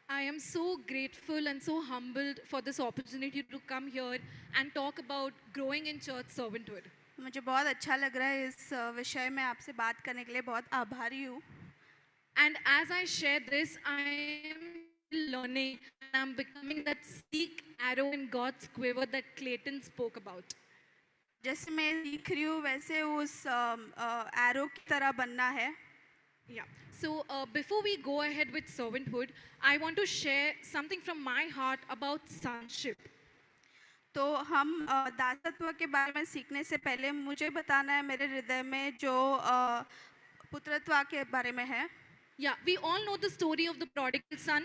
I am so grateful and so humbled for this opportunity to come here and talk about growing in church servanthood. मुझे बहुत अच्छा लग रहा है इस विषय में आपसे बात करने के लिए बहुत आभारी हूँ। And as I share this, I am learning and I'm becoming that seek arrow in God's quiver that Clayton spoke about. जैसे मैं सीख रही हूँ वैसे उस एरो की तरह बनना है। Yeah. So before we go ahead with servanthood, I want to share something from my heart about sonship. तो हम दासत्व के बारे में सीखने से पहले मुझे बताना है मेरे हृदय में जो पुत्रत्व के बारे में है। Yeah, we all know the story of the prodigal son.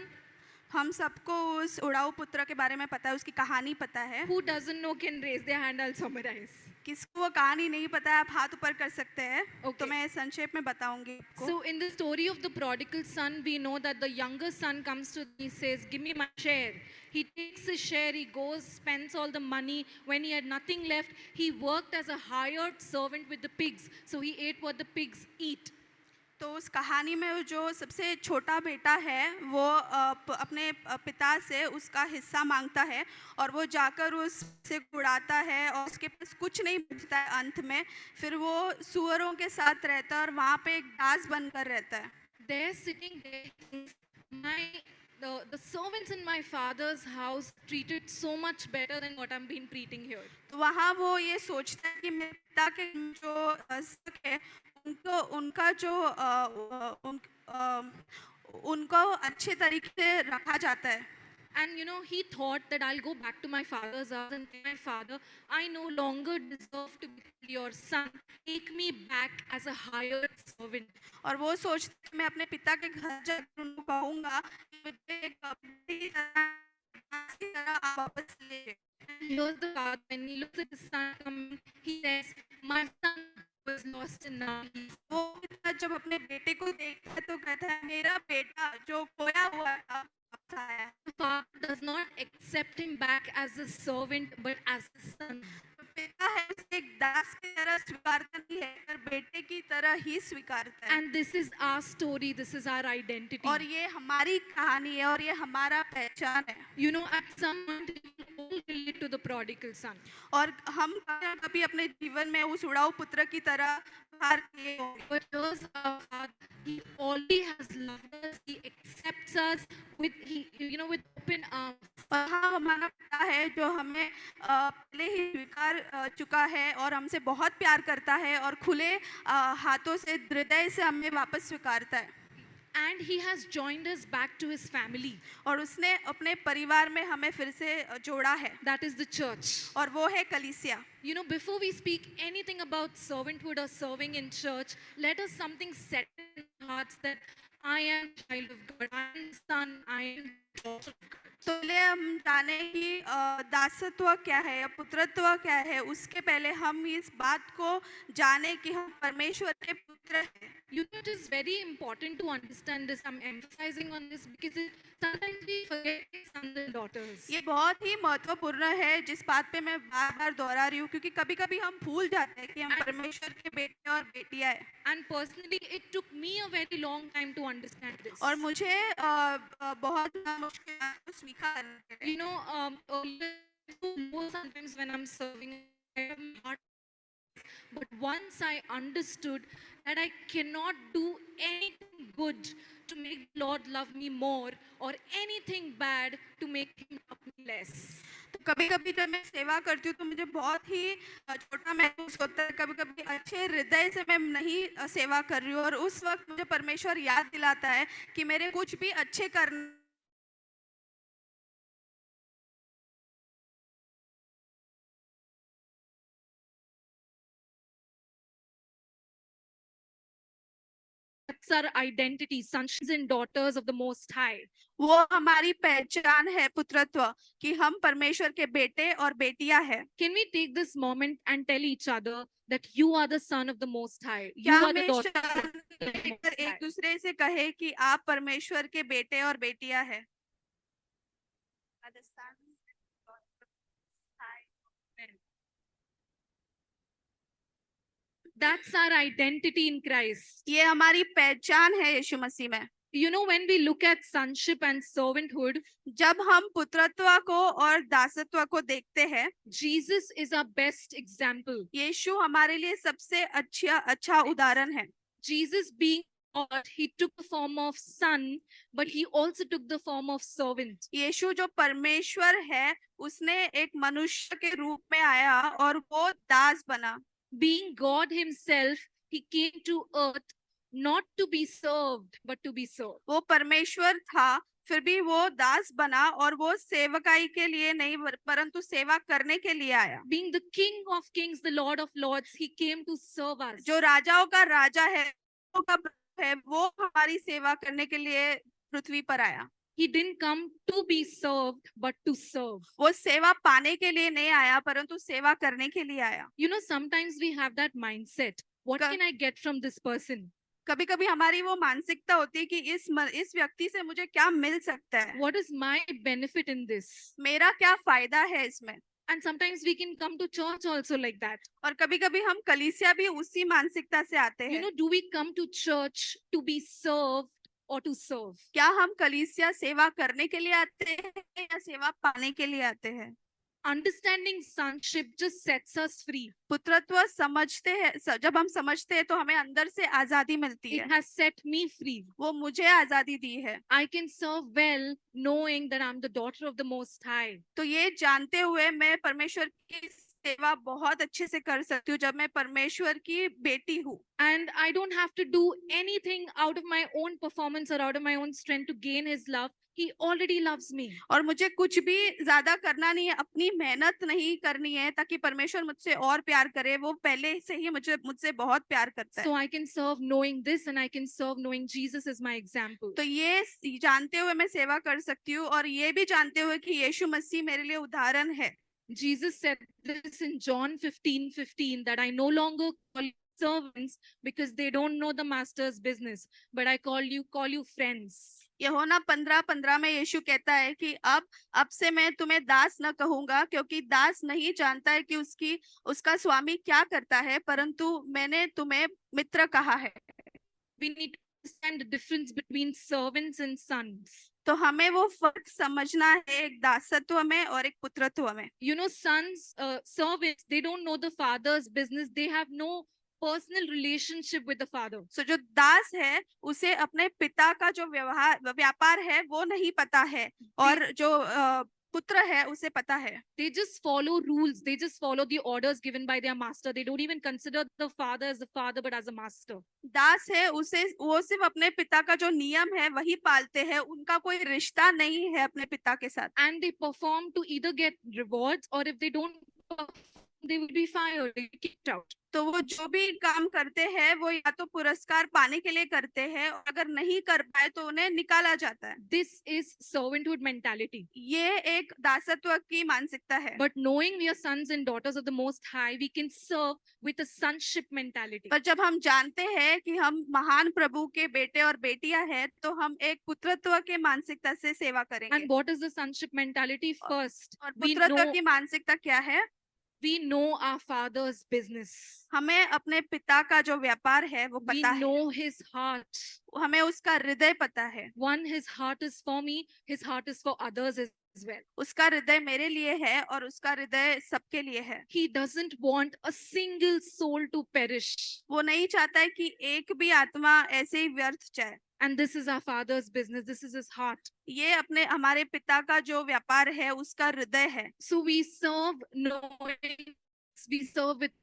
हम सबको उस उड़ाऊ पुत्र के बारे में पता है, उसकी कहानी पता है। Who doesn't know can raise their hand, I'll summarize. किसको वो कहानी नहीं पता है, आप हाथ ऊपर कर सकते हैं। Okay. तो मैं संक्षेप में बताऊंगी आपको। So in the story of the prodigal son, we know that the younger son comes to him, he says, "Give me my share." He takes his share, he goes, spends all the money. When he had nothing left, he worked as a hired servant with the pigs. So he ate what the pigs eat. तो उस कहानी में वो जो सबसे छोटा बेटा है वो अपने पिता से उसका हिस्सा मांगता है और वो जाकर उससे उड़ाता है और उसके पास कुछ नहीं बचता है अंत में। फिर वो सुअरों के साथ रहता है और वहाँ पे एक दास बनकर रहता है। There sitting there, he thinks, the servants in my father's house treated so much better than what I'm being treating here. तो वहाँ वो ये सोचता है कि मेरे पिता के जो सक है उनको उनका जो उनको अच्छे तरीके से रखा जाता है। And you know, he thought that I'll go back to my father's house and tell my father, I no longer deserve to be your son. Take me back as a hired servant. और वो सोचता है मैं अपने पिता के घर जाकर उनको कहूँगा कि मुझे एक बेटी की तरह आप वापस ले जाइए। And here's the father, when he looks at his son coming, he says, my son was lost and now he's. वो पिता जब अपने बेटे को देखता है तो कहता है मेरा बेटा जो खोया हुआ था वापस आया। The father does not accept him back as a servant but as a son. पिता है उसे एक दास की तरह स्वीकारता नहीं है पर बेटे की तरह ही स्वीकारता है। And this is our story, this is our identity. और ये हमारी कहानी है और ये हमारा पहचान है। You know, at some point we all relate to the prodigal son. और हम कभी अपने जीवन में उस उड़ाऊ पुत्र की तरह हार किए होंगे। But here's our Father. He already has loved us. He accepts us with with open arms. और हाँ हमारा पिता है जो हमें पहले ही स्वीकार चुका है और हमसे बहुत प्यार करता है और खुले हाथों से हृदय से हमें वापस स्वीकारता है। And he has joined us back to his family. और उसने अपने परिवार में हमें फिर से जोड़ा है। That is the church. और वो है कलीसिया। You know, before we speak anything about servanthood or serving in church, let us something set in our hearts that I am child of God, I am son, I am daughter of God. तो पहले हम जाने कि दासत्व क्या है या पुत्रत्व क्या है, उसके पहले हम इस बात को जाने कि हम परमेश्वर के पुत्र हैं। You know, it is very important to understand this. I'm emphasizing on this because sometimes we forget sons and daughters. ये बहुत ही महत्वपूर्ण है जिस बात पे मैं बार-बार दोहरा रही हूँ क्योंकि कभी-कभी हम भूल जाते हैं कि हम परमेश्वर के बेटे और बेटियां हैं। And personally, it took me a very long time to understand this. और मुझे बहुत मुश्किल को स्वीकार करना है। You know, earlier, sometimes when I'm serving, I have my heart. But once I understood that I cannot do anything good to make the Lord love me more or anything bad to make him love me less. तो कभी-कभी जब मैं सेवा करती हूँ तो मुझे बहुत ही छोटा महसूस होता है। कभी-कभी अच्छे हृदय से मैं नहीं सेवा कर रही हूँ और उस वक्त मुझे परमेश्वर याद दिलाता है कि मेरे कुछ भी अच्छे करने That's our identity, sons and daughters of the Most High. वो हमारी पहचान है पुत्रत्व कि हम परमेश्वर के बेटे और बेटियां हैं। Can we take this moment and tell each other that you are the son of the Most High? You क्या are the हमें daughter of the लेकर Most एक High. दूसरे से कहे कि आप परमेश्वर के बेटे और बेटियां हैं। That's our identity in Christ. ये हमारी पहचान है यीशु मसीह में। You know, when we look at sonship and servanthood, जब हम पुत्रत्व को और दासत्व को देखते हैं, Jesus is our best example. यीशु हमारे लिए सबसे अच्छा उदाहरण है। Jesus being God, he took the form of son, but he also took the form of servant. यीशु जो परमेश्वर है, उसने एक मनुष्य के रूप में आया और वो दास बना। Being God himself, he came to earth not to be served, but to be served. वो परमेश्वर था, फिर भी वो दास बना और वो सेवकाई के लिए नहीं परंतु सेवा करने के लिए आया। Being the King of kings, the Lord of lords, he came to serve us. जो राजाओं का राजा है, वो हमारी सेवा करने के लिए पृथ्वी पर आया। He didn't come to be served, but to serve. वो सेवा पाने के लिए नहीं आया, परंतु सेवा करने के लिए आया। You know, sometimes we have that mindset. What Ka- can I get from this person? कभी कभी हमारी वो मानसिकता होती है कि इस व्यक्ति से मुझे क्या मिल सकता है, What is my benefit in this? मेरा क्या फायदा है इसमें। And sometimes we can come to church also like that. और कभी कभी हम कलीसिया भी उसी मानसिकता से आते You हैं। know, do we come to church to be served or to serve? क्या हम कलीसिया सेवा करने के लिए आते हैं या सेवा पाने के लिए आते हैं। Understanding sonship just sets us free. पुत्रत्व समझते हैं, जब हम समझते हैं तो हमें अंदर से आजादी मिलती It है। has set me free. वो मुझे आजादी दी है। I can serve well knowing that I'm the daughter of the Most High. तो ये जानते हुए मैं परमेश्वर की सेवा बहुत अच्छे से कर सकती हूँ जब मैं परमेश्वर की बेटी हूँ। And I don't have to do anything out of my own performance or out of my own strength to gain His love. He already loves me. और मुझे कुछ भी ज्यादा करना नहीं है, अपनी मेहनत नहीं करनी है ताकि परमेश्वर मुझसे और प्यार करे। वो पहले से ही मुझसे बहुत प्यार करता है। So I can serve knowing this, and I can serve knowing Jesus is my example. तो ये जानते हुए मैं सेवा कर सकती हूँ और ये भी जानते हुए कि यीशु मसीह मेरे लिए उदाहरण है। Jesus said this in John 15:15 that I no longer call you servants because they don't know the master's business, but I call you friends. यूहन्ना 15:15 में यीशु कहता है कि अब से मैं तुम्हें दास न कहूंगा, क्योंकि दास नहीं जानता है कि उसका स्वामी क्या करता है, परंतु मैंने तुम्हें मित्र कहा है। We need to understand the difference between servants and sons. तो हमें वो फर्क समझना है, एक दासत्व में और एक पुत्रत्व में। You know, servants, they don't know the father's business. They have no personal relationship with the father. सो जो दास है उसे अपने पिता का जो व्यापार है वो नहीं पता है, और जो पुत्र है उसे पता है। They just follow rules. They just follow the orders given by their master. They don't even consider the father as the father, but as a master. दास है, वो सिर्फ अपने पिता का जो नियम है वही पालते हैं, उनका कोई रिश्ता नहीं है अपने पिता के साथ। And they perform to either get rewards, or if they don't perform, they will be fired, they will be kicked out. तो वो जो भी काम करते हैं वो या तो पुरस्कार पाने के लिए करते हैं, और अगर नहीं कर पाए तो उन्हें निकाला जाता है। This is servanthood mentality. ये एक दासत्व की मानसिकता है। But knowing we are sons and daughters of the Most High, we can serve with a sonship mentality. पर जब हम जानते हैं कि हम महान प्रभु के बेटे और बेटियां हैं, तो हम एक पुत्रत्व के मानसिकता से सेवा करेंगे। And what is the sonship mentality? First, और पुत्रत्व की मानसिकता क्या है? we know our father's business. हमें अपने पिता का जो व्यापार है वो We पता है, know his heart. हमें उसका हृदय पता है। One, his heart is for me, his heart is for others as well. उसका हृदय मेरे लिए है और उसका हृदय सबके लिए है। He doesn't want a single soul to perish. वो नहीं चाहता है कि एक भी आत्मा ऐसे ही व्यर्थ जाए। And this is our father's business. This is his heart. ये हमारे पिता का जो व्यापार है उसका हृदय है। So we serve knowing, we serve with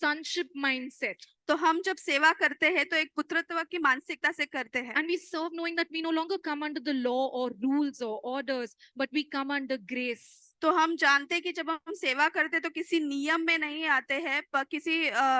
sonship mindset. तो हम जब सेवा करते हैं तो एक पुत्रत्व की मानसिकता से करते हैं। And we serve knowing that we no longer come under the law or rules or orders, but we come under grace. तो हम जानते हैं कि जब हम सेवा करते हैं तो किसी नियम में नहीं आते हैं, किसी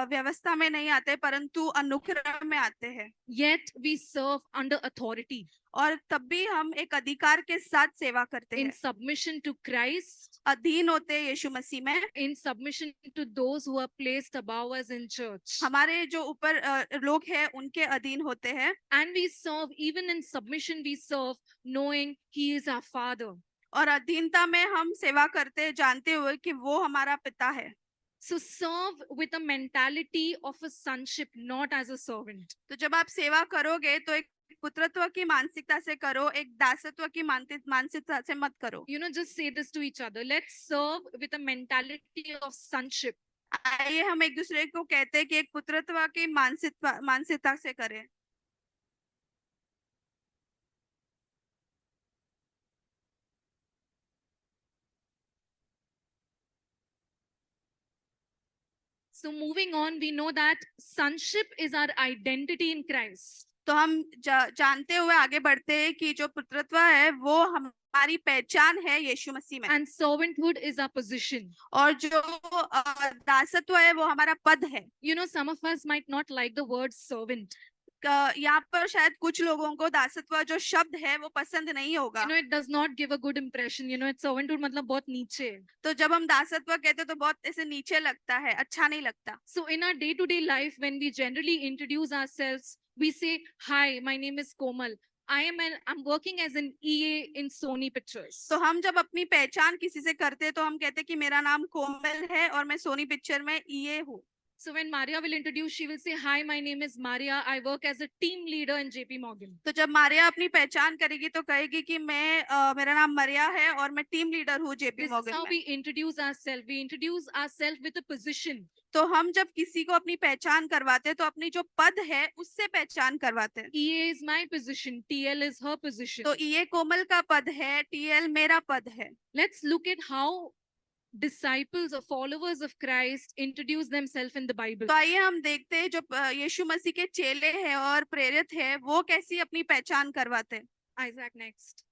व्यवस्था में नहीं आते, परंतु अनुग्रह में आते हैं। Yet we serve under authority. और तब भी हम एक अधिकार के साथ सेवा करते In हैं, submission to Christ, अधीन होते हैं यीशु मसीह में। in submission to those who are placed above us in church. हमारे जो ऊपर लोग हैं उनके अधीन होते हैं। And we serve, even in submission, we serve knowing He is our Father. और अधीनता में हम सेवा करते हैं जानते हुए कि वो हमारा पिता है। So serve with a mentality of a sonship, not as a servant. तो जब आप सेवा करोगे तो एक पुत्रत्व की मानसिकता से करो, एक दासत्व की मानसिकता से मत करो। You know, just say this to each other. Let's serve with a mentality of sonship. आइए हम एक दूसरे को कहते हैं कि एक पुत्रत्व की मानसिकता से करें। So, moving on, we know that sonship is our identity in Christ. तो हम जानते हुए आगे बढ़ते हैं कि जो पुत्रत्व है वो हमारी पहचान है यीशु मसीह में, And servanthood is our position. और जो दासत्व है वो हमारा पद है। You know, some of us might not like the word servant. यहाँ पर शायद कुछ लोगों को दासत्व जो शब्द है वो पसंद नहीं होगा। You know, it does not give a good impression. You know, it's servanthood मतलब बहुत नीचे है. तो जब हम दासत्व कहते हैं तो बहुत ऐसे नीचे लगता है, अच्छा नहीं लगता। So, in our day-to-day life, when we generally introduce ourselves, we say, "Hi, my name is Komal. I'm working as an EA in Sony Pictures." तो हम जब अपनी पहचान किसी से करते हैं तो हम कहते हैं कि मेरा नाम कोमल है और मैं सोनी पिक्चर में ईए हूँ। So when Maria will introduce, she will say, "Hi, my name is Maria. I work as a team leader in JP Morgan." तो जब मारिया अपनी पहचान करेगी तो कहेगी कि मेरा नाम मरिया है और मैं टीम लीडर हूँ JP This is Morgan how में। we introduce ourselves. We introduce ourselves with a position. तो हम जब किसी को अपनी पहचान करवाते हैं तो अपनी जो पद है उससे पहचान करवाते हैं। EA is my position. TL is her position. तो ये कोमल का पद है, टीएल मेरा पद है। Let's look at how disciples or followers of Christ introduce themselves in the Bible. तो आइए हम देखते हैं जो यीशु मसीह के चेले हैं और प्रेरित है वो कैसी अपनी पहचान करवाते हैं। Isaac next.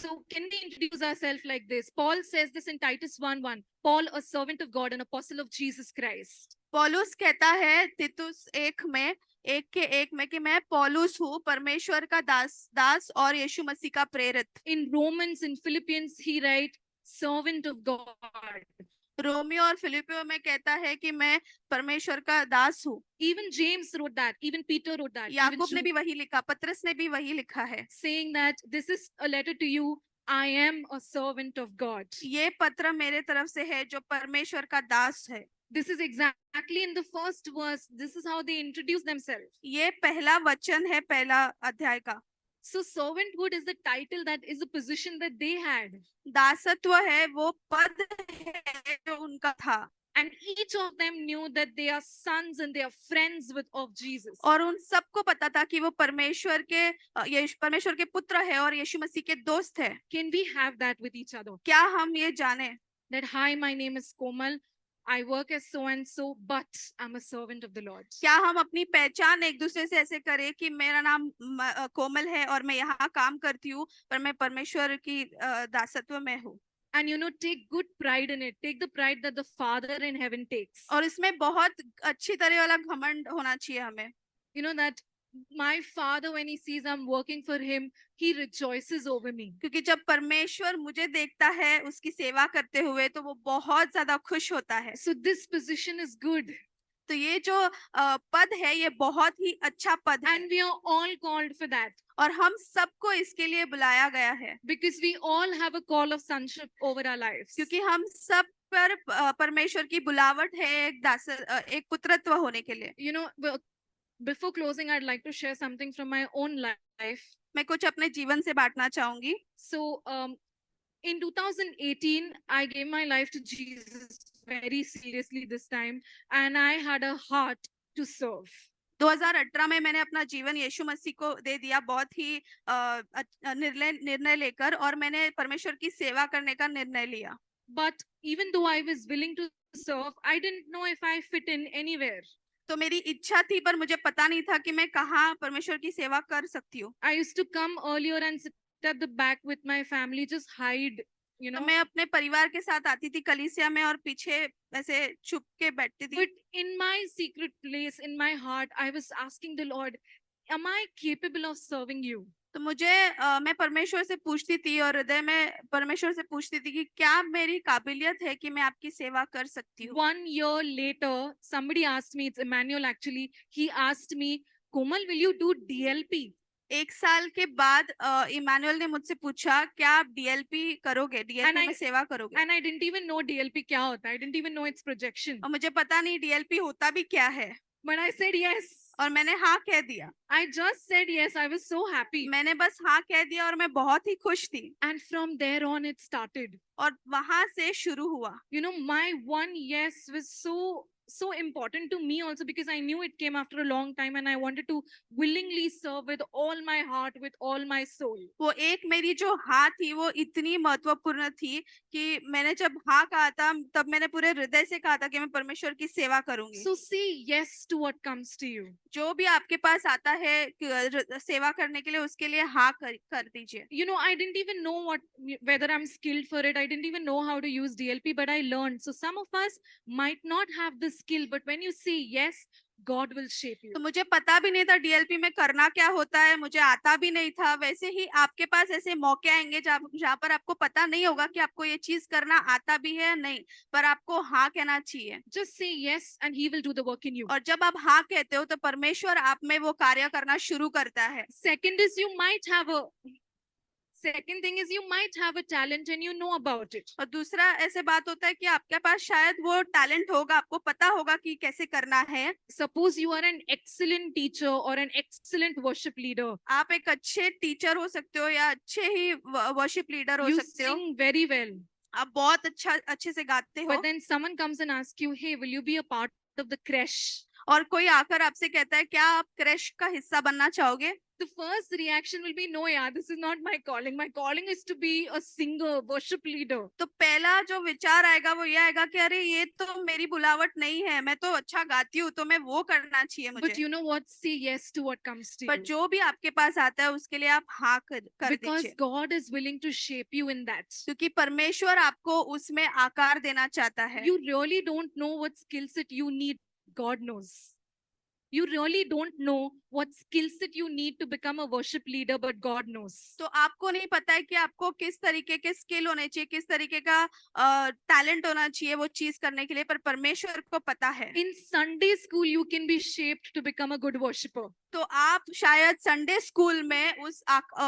So can we introduce ourselves like this? Paul says this in Titus 1:1. Paul, a servant of God and apostle of Jesus Christ. पौलुस कहता है तीतुस 1:1 कि मैं पौलुस हूँ, परमेश्वर का दास और यीशु मसीह का प्रेरित। In Romans and Philippians, he writes, servant of God. Romeo और फिलिपियो में कहता है कि मैं परमेश्वर का दास हूँ। Even James wrote that. Even Peter wrote that. याकूब ने भी वही लिखा, पतरस ने भी वही लिखा है, saying that this is a letter to you. I am a servant of God. ये पत्र मेरे तरफ से है जो परमेश्वर का दास है। This is exactly in the first verse. This is how they introduce themselves. ये पहला वचन है पहला अध्याय का। So servanthood is the title, that is a position that they had. दासत्व है वो पद है जो उनका था। And each of them knew that they are sons and they are friends of Jesus. और उन सबको पता था कि वो परमेश्वर के पुत्र है और यीशु मसीह के दोस्त है। Can we have that with each other? क्या हम ये जाने That, hi, my name is Komal. I work as so and so, but I'm a servant of the Lord. क्या हम अपनी पहचान एक दूसरे से ऐसे करें कि मेरा नाम कोमल है और मैं यहाँ काम करती हूँ पर मैं परमेश्वर की दासत्व में हूँ। And you know, take good pride in it. Take the pride that the Father in heaven takes. और इसमें बहुत अच्छी तरह वाला घमंड होना चाहिए हमें। You know that my Father, when he sees I'm working for him, he rejoices over me. क्योंकि जब परमेश्वर मुझे देखता है उसकी सेवा करते हुए तो वो बहुत ज्यादा खुश होता है। So this position is good. तो ये जो पद है ये बहुत ही अच्छा पद है। And we are all called for that. और हम सबको इसके लिए बुलाया गया है। Because we all have a call of sonship over our lives. क्योंकि हम सब पर परमेश्वर की बुलावट है एक पुत्रत्व होने के लिए। You know, before closing, I'd like to share something from my own life. मैं कुछ अपने जीवन से बांटना चाहूंगी। So, in 2018, I gave my life to Jesus very seriously this time, and I had a heart to serve. 2018 में मैंने अपना जीवन यीशु मसीह को दे दिया बहुत ही निर्णय लेकर, और मैंने परमेश्वर की सेवा करने का निर्णय लिया। But even though I was willing to serve, I didn't know if I fit in anywhere. तो मेरी इच्छा थी पर मुझे पता नहीं था कि मैं कहाँ परमेश्वर की सेवा कर सकती हूँ। I used to come earlier and sit at the back with my family, just hide, you know. तो मैं अपने परिवार के साथ आती थी कलीसिया में और पीछे ऐसे छुप के बैठती थी। But in my secret place, in my heart, I was asking the Lord, am I capable of serving you? तो मुझे मैं परमेश्वर से पूछती थी और हृदय में परमेश्वर से पूछती थी कि क्या मेरी काबिलियत है कि मैं आपकी सेवा कर सकती हूँ। 1 year later, somebody asked me, it's Emmanuel actually, he asked me, Komal, will you do DLP? 1 साल के बाद इमानुएल ने मुझसे पूछा क्या आप डीएलपी करोगे, डीएलपी में सेवा करोगे। And I didn't even know DLP क्या होता है. I didn't even know its projection. और मुझे पता नहीं डीएलपी होता भी क्या है। But I said yes. और मैंने हाँ कह दिया। I just said yes. I was so happy. मैंने बस हाँ कह दिया और मैं बहुत ही खुश थी। And from there on, it started. और वहां से शुरू हुआ। You know, my one yes was so important to me also, because I knew it came after a long time and I wanted to willingly serve with all my heart, with all my soul. वो एक मेरी जो हाँ थी वो इतनी महत्वपूर्ण थी कि मैंने जब हाँ कहा था तब मैंने पूरे हृदय से कहा था कि मैं परमेश्वर की सेवा करूंगी। So say yes to what comes to you. जो भी आपके पास आता है सेवा करने के लिए उसके लिए हाँ कर दीजिए। You know, I didn't even know whether I'm skilled for it. I didn't even know how to use DLP, but I learned. So some of us might not have the skill, but when you say yes, God will shape you. तो मुझे पता भी नहीं था DLP में करना क्या होता है, मुझे आता भी नहीं था। वैसे ही आपके पास ऐसे मौके आएंगे जहाँ पर आपको पता नहीं होगा कि आपको ये चीज करना आता भी है या नहीं, पर आपको हाँ कहना चाहिए। Just say yes and He will do the work in you. और जब आप हाँ कहते हो तो परमेश्वर आप में वो कार्य करना शुरू करता है। Second thing is you might have a talent and you know about it. और दूसरा ऐसे बात होता है कि आपके पास शायद वो टैलेंट होगा, आपको पता होगा कि कैसे करना है। Suppose you are an excellent teacher or an excellent worship leader. आप एक अच्छे टीचर हो सकते हो या अच्छे ही वर्शिप लीडर हो You सकते हो। sing very well. आप बहुत अच्छे से गाते हो। But then someone comes and asks you, hey, will you be a part of the creche? और कोई आकर आपसे कहता है क्या आप क्रश का हिस्सा बनना चाहोगे? The first reaction will be, no, yeah, this is not my calling. My calling is to be a singer, worship leader. तो पहला जो विचार आएगा वो ये आएगा कि अरे ये तो मेरी बुलावट नहीं है, मैं तो अच्छा गाती हूँ तो मैं वो करना चाहिए मुझे। But you know what? Say yes to what comes to पर you. जो भी आपके पास आता है उसके लिए आप हाँ कर Because दीजिए, God is willing to shape you in that. क्योंकि परमेश्वर आपको उसमें आकार देना चाहता है। You really don't know what skill set you need. God knows. You really don't know what skill set you need to become a worship leader, but God knows. तो आपको नहीं पता है कि आपको किस तरीके के स्किल होने चाहिए, किस तरीके का टैलेंट होना चाहिए वो चीज करने के लिए, पर परमेश्वर को पता है। In Sunday school, you can be shaped to become a good worshipper. तो आप शायद संडे स्कूल में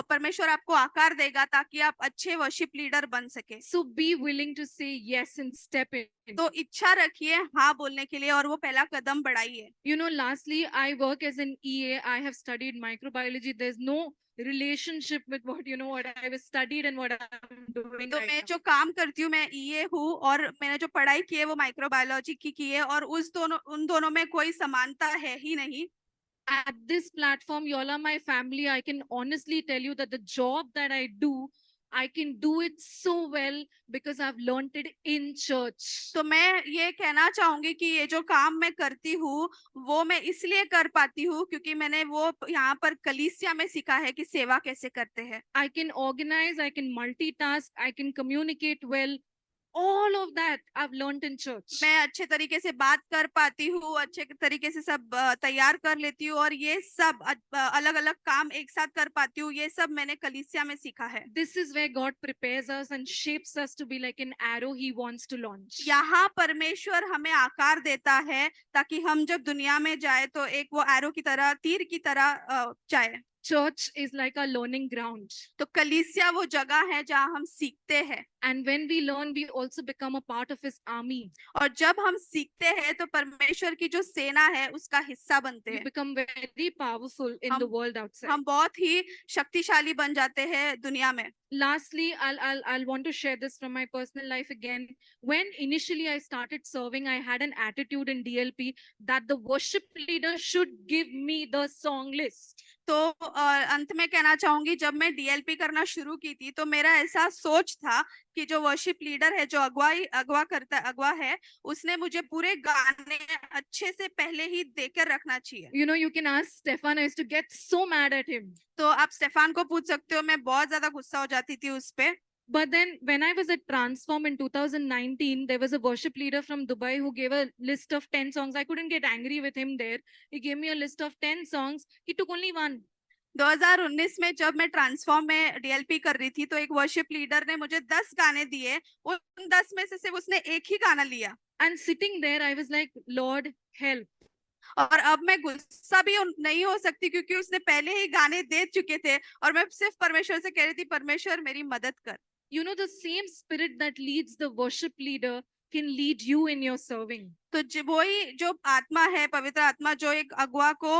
परमेश्वर आपको आकार देगा ताकि आप अच्छे वर्शिप लीडर बन सके। So be willing to say yes and step in. तो इच्छा रखिए हाँ बोलने के लिए और वो पहला कदम बढ़ाइए। You know, lastly, I work as an EA. I have studied microbiology. There's no relationship with what I was studied and what I'm doing तो right मैं now. जो काम करती हूँ मैं ईए हूँ और मैंने जो पढ़ाई की है वो माइक्रोबायोलॉजी की है और उन दोनों में कोई समानता है ही नहीं। At this platform, y'all are my family. I can honestly tell you that the job that I do, I can do it so well because I've learned it in church. तो मैं ये कहना चाहूंगी कि ये जो काम मैं करती हूँ वो मैं इसलिए कर पाती हूँ क्योंकि मैंने वो यहाँ पर कलीसिया में सीखा है कि सेवा कैसे करते हैं। I can organize, I can multitask, I can communicate well. All of that I've learned in church. मैं अच्छे तरीके से बात कर पाती हूँ, अच्छे तरीके से सब तैयार कर लेती हूँ और ये सब अलग अलग काम एक साथ कर पाती हूँ, ये सब मैंने कलीसिया में सीखा है। This is where God prepares us and shapes us to be like an arrow He wants to launch. यहाँ परमेश्वर हमें आकार देता है ताकि हम जब दुनिया में जाए तो एक वो एरो की तरह, तीर की तरह जाए। Church is like a learning ground. तो कलीसिया वो जगह है जहाँ हम सीखते हैं। And when we learn, we also become a part of His army. और जब हम सीखते हैं तो परमेश्वर की जो सेना है उसका हिस्सा बनते We हैं। become very powerful in the world outside. हम बहुत ही शक्तिशाली बन जाते हैं दुनिया में। Lastly, I'll want to share this from my personal life again. When initially I started serving, I had an attitude in DLP that the worship leader should give me the song list. तो अंत में कहना चाहूंगी जब मैं DLP करना शुरू की थी तो मेरा ऐसा सोच था कि जो वर्शिप लीडर है, जो अगवा है, उसने मुझे पूरे गाने अच्छे से पहले ही देकर रखना चाहिए। You know, you can ask Stefan. I used to get so mad at him. तो आप स्टेफान को पूछ सकते हो, मैं बहुत ज्यादा गुस्सा हो जाती थी उस पे। But then when I was at Transform in 2019, there was a worship leader from Dubai who gave a list of 10 songs. I couldn't get angry with him there. He gave me a list of 10 songs. He took only one. 2019 में जब मैं transform में DLP कर रही थी तो एक worship leader ने मुझे 10 गाने दिए, उन 10 में से सिर्फ उसने एक ही गाना लिया। And sitting there, I was like, Lord, help. और अब मैं गुस्सा भी नहीं हो सकती क्योंकि उसने पहले ही गाने दे चुके थे और मैं सिर्फ परमेश्वर से कह रही थी, परमेश्वर मेरी मदद कर। You know, the same spirit that leads the worship leader can lead you in your serving. तो वही जो आत्मा है, पवित्र आत्मा, जो एक अगुआ को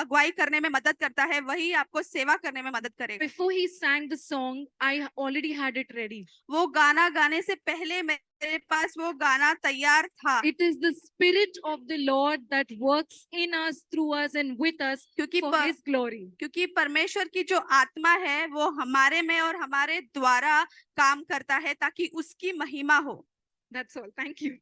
अगुवाई करने में मदद करता है, वही आपको सेवा करने में मदद करेगा। Before he sang the song, I already had it ready. वो गाना गाने से पहले मेरे पास वो गाना तैयार था, It is the Spirit of the Lord that works in us, through us, and with us क्योंकि for His glory. क्योंकि परमेश्वर की जो आत्मा है वो हमारे में और हमारे द्वारा काम करता है ताकि उसकी महिमा हो। That's all. Thank you.